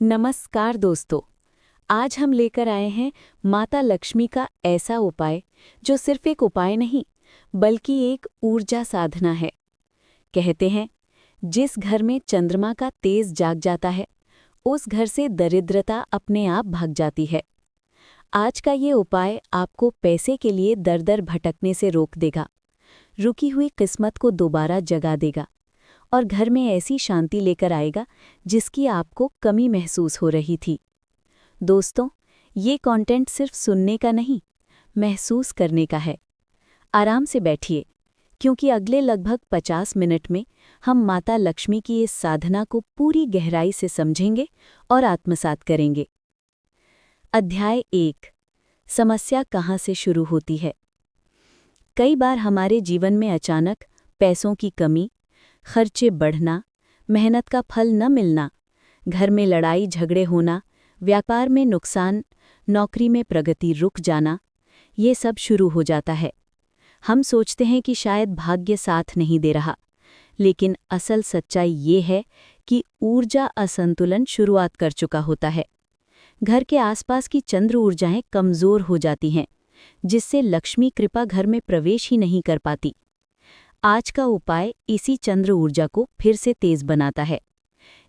नमस्कार दोस्तों। आज हम लेकर आए हैं माता लक्ष्मी का ऐसा उपाय जो सिर्फ एक उपाय नहीं बल्कि एक ऊर्जा साधना है। कहते हैं जिस घर में चंद्रमा का तेज जाग जाता है उस घर से दरिद्रता अपने आप भाग जाती है। आज का ये उपाय आपको पैसे के लिए दर दर भटकने से रोक देगा, रुकी हुई किस्मत को दोबारा जगा देगा और घर में ऐसी शांति लेकर आएगा जिसकी आपको कमी महसूस हो रही थी। दोस्तों, ये कंटेंट सिर्फ सुनने का नहीं, महसूस करने का है। आराम से बैठिए, क्योंकि अगले लगभग 50 मिनट में हम माता लक्ष्मी की इस साधना को पूरी गहराई से समझेंगे और आत्मसात करेंगे। अध्याय 1। समस्या कहाँ से शुरू होती है। कई बार हमारे जीवन में अचानक पैसों की कमी, खर्चे बढ़ना, मेहनत का फल न मिलना, घर में लड़ाई झगड़े होना, व्यापार में नुकसान, नौकरी में प्रगति रुक जाना, ये सब शुरू हो जाता है। हम सोचते हैं कि शायद भाग्य साथ नहीं दे रहा, लेकिन असल सच्चाई ये है कि ऊर्जा असंतुलन शुरुआत कर चुका होता है। घर के आसपास की चंद्र ऊर्जाएं कमजोर हो जाती हैं, जिससे लक्ष्मी कृपा घर में प्रवेश ही नहीं कर पाती। आज का उपाय इसी चंद्र ऊर्जा को फिर से तेज बनाता है।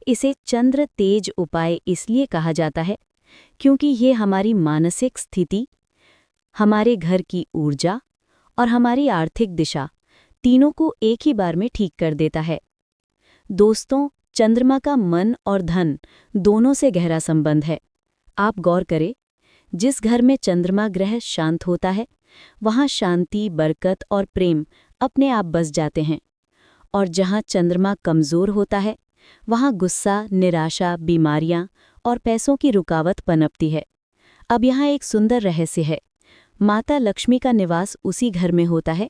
इसे चंद्र तेज उपाय इसलिए कहा जाता है क्योंकि ये हमारी मानसिक स्थिति, हमारे घर की ऊर्जा और हमारी आर्थिक दिशा तीनों को एक ही बार में ठीक कर देता है। दोस्तों, चंद्रमा का मन और धन दोनों से गहरा संबंध है। आप गौर करें, जिस घर में चंद्रमा ग्रह शांत होता है वहाँ शांति, बरकत और प्रेम अपने आप बस जाते हैं, और जहाँ चंद्रमा कमज़ोर होता है वहाँ गुस्सा, निराशा, बीमारियाँ और पैसों की रुकावट पनपती है। अब यहाँ एक सुंदर रहस्य है। माता लक्ष्मी का निवास उसी घर में होता है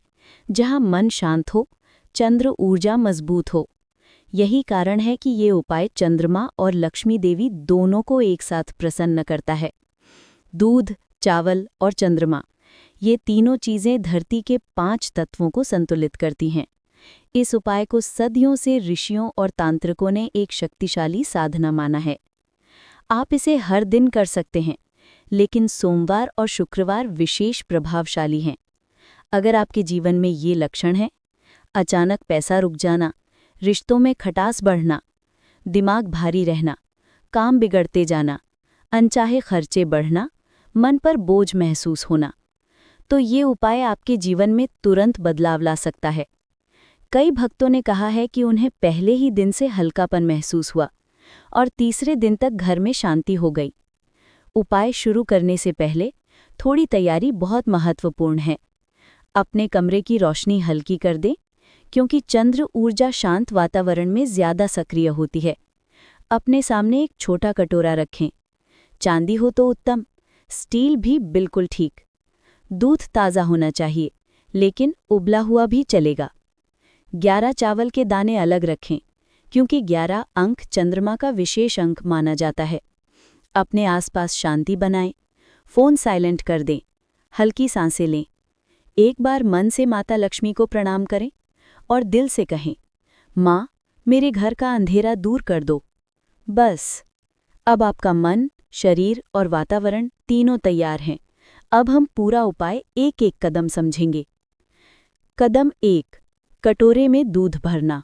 जहाँ मन शांत हो, चंद्र ऊर्जा मजबूत हो। यही कारण है कि ये उपाय चंद्रमा और लक्ष्मी देवी दोनों को एक साथ प्रसन्न करता है। दूध, चावल और चंद्रमा, ये तीनों चीज़ें धरती के 5 तत्वों को संतुलित करती हैं। इस उपाय को सदियों से ऋषियों और तांत्रिकों ने एक शक्तिशाली साधना माना है। आप इसे हर दिन कर सकते हैं, लेकिन सोमवार और शुक्रवार विशेष प्रभावशाली हैं। अगर आपके जीवन में ये लक्षण हैं, अचानक पैसा रुक जाना, रिश्तों में खटास बढ़ना, दिमाग भारी रहना, काम बिगड़ते जाना, अनचाहे खर्चे बढ़ना, मन पर बोझ महसूस होना, तो ये उपाय आपके जीवन में तुरंत बदलाव ला सकता है। कई भक्तों ने कहा है कि उन्हें पहले ही दिन से हल्कापन महसूस हुआ और तीसरे दिन तक घर में शांति हो गई। उपाय शुरू करने से पहले थोड़ी तैयारी बहुत महत्वपूर्ण है। अपने कमरे की रोशनी हल्की कर दें, क्योंकि चंद्र ऊर्जा शांत वातावरण में ज़्यादा सक्रिय होती है। अपने सामने एक छोटा कटोरा रखें। चांदी हो तो उत्तम, स्टील भी बिल्कुल ठीक। दूध ताज़ा होना चाहिए, लेकिन उबला हुआ भी चलेगा। 11 चावल के दाने अलग रखें, क्योंकि 11 अंक चंद्रमा का विशेष अंक माना जाता है। अपने आसपास शांति बनाएं, फ़ोन साइलेंट कर दें, हल्की सांसें लें। एक बार मन से माता लक्ष्मी को प्रणाम करें और दिल से कहें, माँ, मेरे घर का अंधेरा दूर कर दो। बस, अब आपका मन, शरीर और वातावरण तीनों तैयार हैं। अब हम पूरा उपाय एक एक कदम समझेंगे। कदम 1, कटोरे में दूध भरना।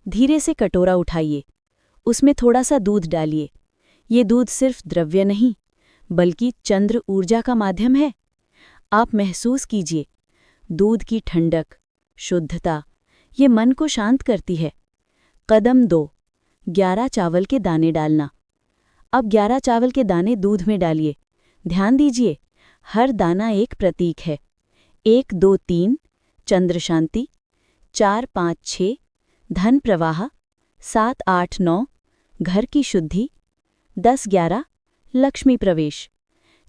धीरे से कटोरा उठाइए, उसमें थोड़ा सा दूध डालिए। ये दूध सिर्फ द्रव्य नहीं, बल्कि चंद्र ऊर्जा का माध्यम है। आप महसूस कीजिए, दूध की ठंडक, शुद्धता, ये मन को शांत करती है। कदम 2, 11 चावल के दाने डालना। अब 11 चावल के दाने दूध में डालिए। ध्यान दीजिए, हर दाना एक प्रतीक है। 1, 2, 3 चंद्र शांति, 4, 5, 6 धन प्रवाह, 7, 8, 9 घर की शुद्धि, 10, 11 लक्ष्मी प्रवेश।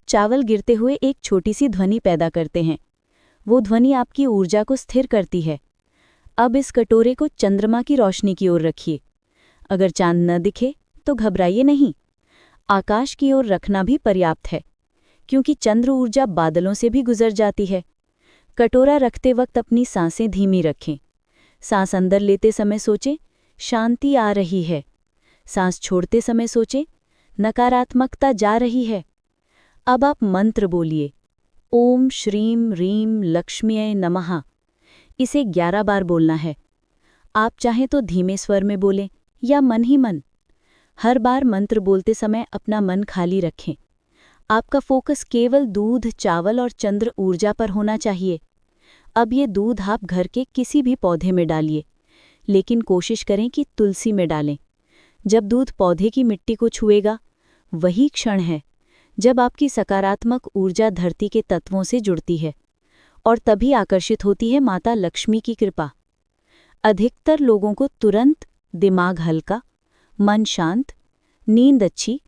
चावल गिरते हुए एक छोटी सी ध्वनि पैदा करते हैं। वो ध्वनि आपकी ऊर्जा को स्थिर करती है। अब इस कटोरे को चंद्रमा की रोशनी की ओर रखिए। अगर चांद न दिखे तो घबराइए नहीं, आकाश की ओर रखना भी पर्याप्त है, क्योंकि चंद्र ऊर्जा बादलों से भी गुजर जाती है। कटोरा रखते वक्त अपनी सांसें धीमी रखें। सांस अंदर लेते समय सोचें, शांति आ रही है। सांस छोड़ते समय सोचें, नकारात्मकता जा रही है। अब आप मंत्र बोलिए, ओम श्रीम रीम लक्ष्म्यै नमः। इसे 11 बार बोलना है। आप चाहें तो धीमे स्वर में बोलें या मन ही मन। हर बार मंत्र बोलते समय अपना मन खाली रखें। आपका फोकस केवल दूध, चावल और चंद्र ऊर्जा पर होना चाहिए। अब ये दूध आप घर के किसी भी पौधे में डालिए, लेकिन कोशिश करें कि तुलसी में डालें। जब दूध पौधे की मिट्टी को छुएगा, वही क्षण है जब आपकी सकारात्मक ऊर्जा धरती के तत्वों से जुड़ती है और तभी आकर्षित होती है माता लक्ष्मी की कृपा। अधिकतर लोगों को तुरंत दिमाग हल्का, मन शांत, नींद अच्छी,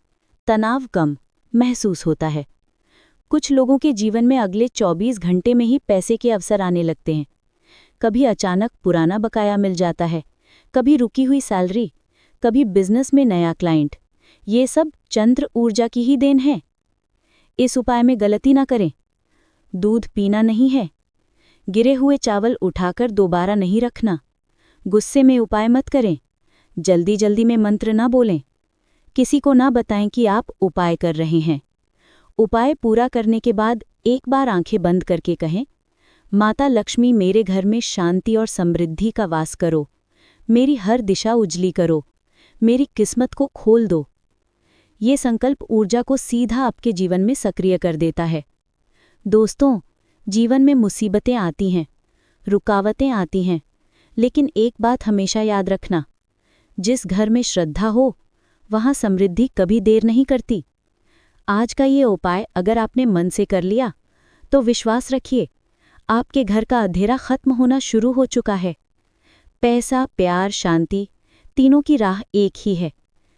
तनाव कम महसूस होता है। कुछ लोगों के जीवन में अगले 24 घंटे में ही पैसे के अवसर आने लगते हैं। कभी अचानक पुराना बकाया मिल जाता है, कभी रुकी हुई सैलरी, कभी बिजनेस में नया क्लाइंट। ये सब चंद्र ऊर्जा की ही देन है। इस उपाय में गलती ना करें। दूध पीना नहीं है। गिरे हुए चावल उठाकर दोबारा नहीं रखना। गुस्से में उपाय मत करें। जल्दी जल्दी में मंत्र ना बोलें। किसी को ना बताएं कि आप उपाय कर रहे हैं। उपाय पूरा करने के बाद एक बार आंखें बंद करके कहें, माता लक्ष्मी मेरे घर में शांति और समृद्धि का वास करो, मेरी हर दिशा उजली करो, मेरी किस्मत को खोल दो। ये संकल्प ऊर्जा को सीधा आपके जीवन में सक्रिय कर देता है। दोस्तों, जीवन में मुसीबतें आती हैं, रुकावटें आती हैं, लेकिन एक बात हमेशा याद रखना, जिस घर में श्रद्धा हो वहाँ समृद्धि कभी देर नहीं करती। आज का ये उपाय अगर आपने मन से कर लिया तो विश्वास रखिए, आपके घर का अंधेरा खत्म होना शुरू हो चुका है। पैसा, प्यार, शांति तीनों की राह एक ही है,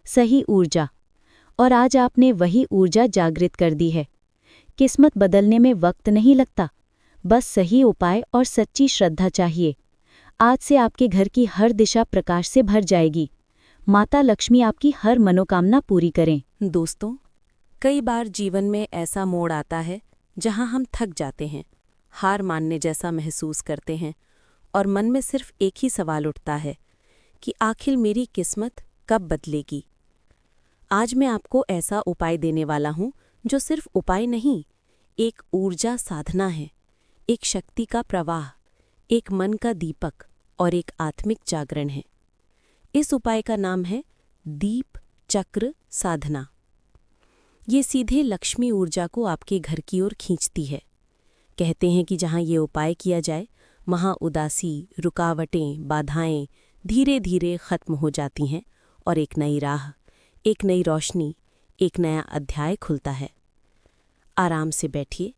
सही ऊर्जा। और आज आपने वही ऊर्जा जागृत कर दी है। किस्मत बदलने में वक्त नहीं लगता, बस सही उपाय और सच्ची श्रद्धा चाहिए। आज से आपके घर की हर दिशा प्रकाश से भर जाएगी। माता लक्ष्मी आपकी हर मनोकामना पूरी करें। दोस्तों, कई बार जीवन में ऐसा मोड़ आता है जहां हम थक जाते हैं, हार मानने जैसा महसूस करते हैं और मन में सिर्फ एक ही सवाल उठता है कि आखिर मेरी किस्मत कब बदलेगी। आज मैं आपको ऐसा उपाय देने वाला हूं जो सिर्फ उपाय नहीं, एक ऊर्जा साधना है, एक शक्ति का प्रवाह, एक मन का दीपक और एक आत्मिक जागरण है। इस उपाय का नाम है दीप चक्र साधना। ये सीधे लक्ष्मी ऊर्जा को आपके घर की ओर खींचती है। कहते हैं कि जहाँ ये उपाय किया जाए वहाँ उदासी, रुकावटें, बाधाएं धीरे धीरे खत्म हो जाती हैं और एक नई राह, एक नई रोशनी, एक नया अध्याय खुलता है। आराम से बैठिए,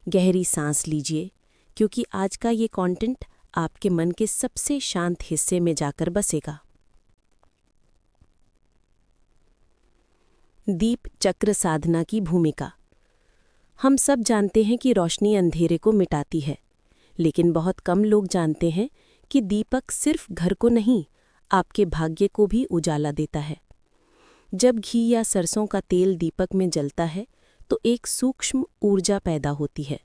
गहरी सांस लीजिए, क्योंकि आज का ये कंटेंट आपके मन के सबसे शांत हिस्से में जाकर बसेगा। दीप चक्र साधना की भूमिका। हम सब जानते हैं कि रोशनी अंधेरे को मिटाती है, लेकिन बहुत कम लोग जानते हैं कि दीपक सिर्फ घर को नहीं, आपके भाग्य को भी उजाला देता है। जब घी या सरसों का तेल दीपक में जलता है तो एक सूक्ष्म ऊर्जा पैदा होती है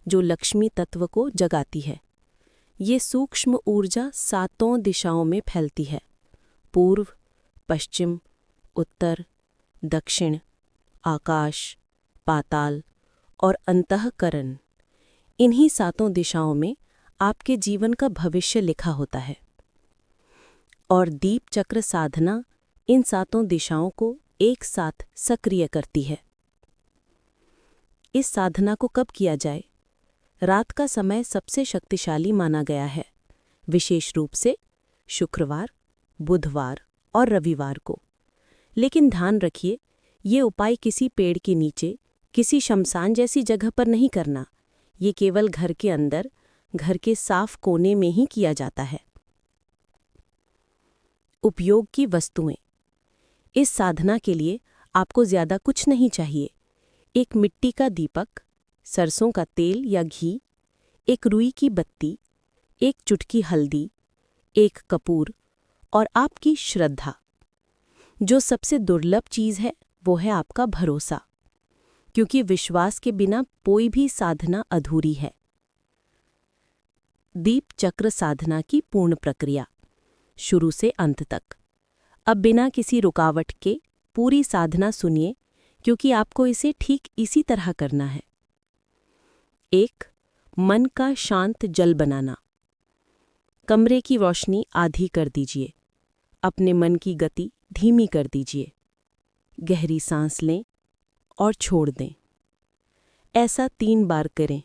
जो लक्ष्मी तत्व को जगाती है। ये सूक्ष्म ऊर्जा 7 दिशाओं में फैलती है: पूर्व, पश्चिम, उत्तर, दक्षिण, आकाश, पाताल और अंतःकरण। इन्हीं 7 दिशाओं में आपके जीवन का भविष्य लिखा होता है और दीप चक्र साधना इन 7 दिशाओं को एक साथ सक्रिय करती है। इस साधना को कब किया जाए? रात का समय सबसे शक्तिशाली माना गया है, विशेष रूप से शुक्रवार, बुधवार और रविवार को। लेकिन ध्यान रखिए, ये उपाय किसी पेड़ के नीचे, किसी शमशान जैसी जगह पर नहीं करना। ये केवल घर के अंदर, घर के साफ कोने में ही किया जाता है। उपयोग की वस्तुएं। इस साधना के लिए आपको ज्यादा कुछ नहीं चाहिए। एक मिट्टी का दीपक, सरसों का तेल या घी, एक रुई की बत्ती, एक चुटकी हल्दी, एक कपूर और आपकी श्रद्धा। जो सबसे दुर्लभ चीज है वो है आपका भरोसा, क्योंकि विश्वास के बिना कोई भी साधना अधूरी है। दीप चक्र साधना की पूर्ण प्रक्रिया, शुरू से अंत तक। अब बिना किसी रुकावट के पूरी साधना सुनिए, क्योंकि आपको इसे ठीक इसी तरह करना है। 1. मन का शांत जल बनाना। कमरे की रोशनी आधी कर दीजिए। अपने मन की गति धीमी कर दीजिए। गहरी सांस लें और छोड़ दें। ऐसा 3 बार करें।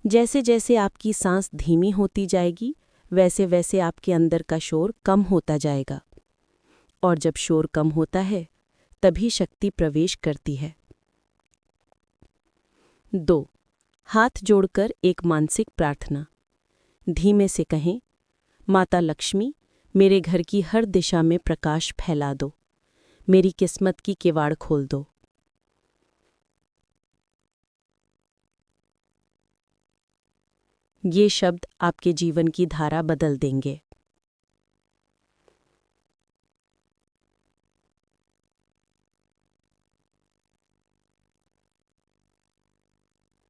जैसे जैसे आपकी सांस धीमी होती जाएगी, वैसे वैसे आपके अंदर का शोर कम होता जाएगा। और जब शोर कम होता है, तभी शक्ति प्रवेश करती है। 2. हाथ जोड़कर एक मानसिक प्रार्थना। धीमे से कहें, माता लक्ष्मी, मेरे घर की हर दिशा में प्रकाश फैला दो। मेरी किस्मत की किवाड़ खोल दो। ये शब्द आपके जीवन की धारा बदल देंगे।